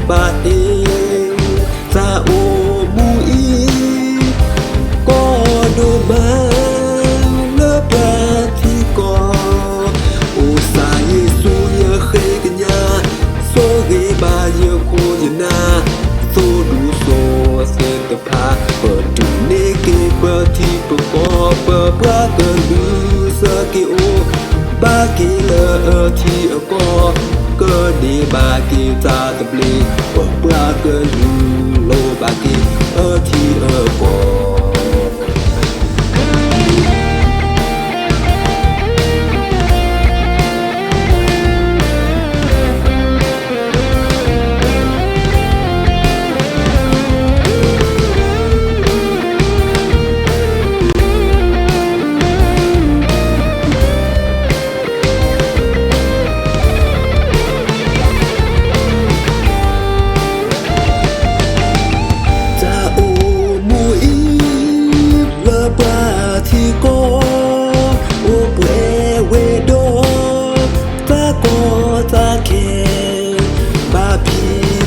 ba e sa o mu i có đồ ba lỡ ba thì có o sa Giêsu nhớ khê cái nhà số ghế ba nhớ cô nhớ na số đủ số sẽ tập hạ bờ trùng nê kê bờ thì bờ có bờ ba cờ lư sơ kê o ba kê lỡ thì có cơ đi ba kê ta tập lì bờ ba cờ lư lô ba kê thì có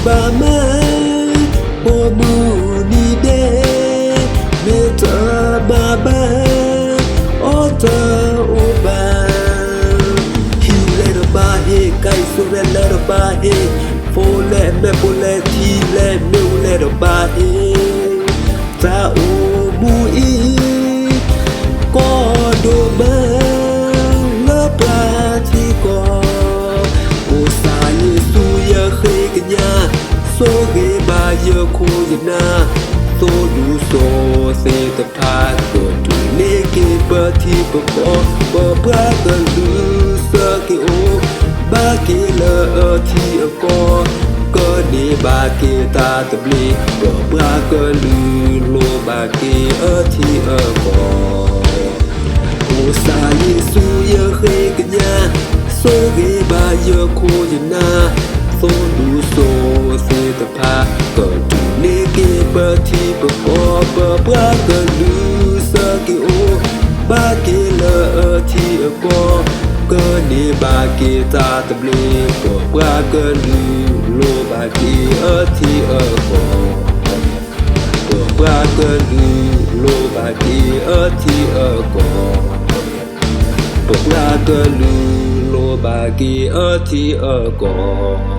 ba ma o mu ni de me ta ba ba o ta o ba hi le ba he kai so le ba he fo le me po le ti le me le ba he ta o mu i ko do ba la ba ti ko o sa Giêsu ya khe cái nhà số ghế ba giờ khu dân na số đủ số sẽ tập tha cờ trụ nê kê bờ thì bờ có bờ ba cờ lư sơ kê ô ba kê lỡ thì có cơ nê ba kê ta tập lì bờ ba cờ lư lô ba kê thì có ô sa Giêsu ya khe cái nhà số ghế ba giờ khu dân na số đủ số sẽ tập hạ cờ trụ nê kê bờ thì bờ có bờ ba cờ lư sơ kê ô ba kê lỡ thì có cơ nê ba kê ta tập lì bờ ba cờ lư lô ba kê thì có bờ ba cờ lư lô ba kê thì có bờ ba cờ lư lô ba kê thì có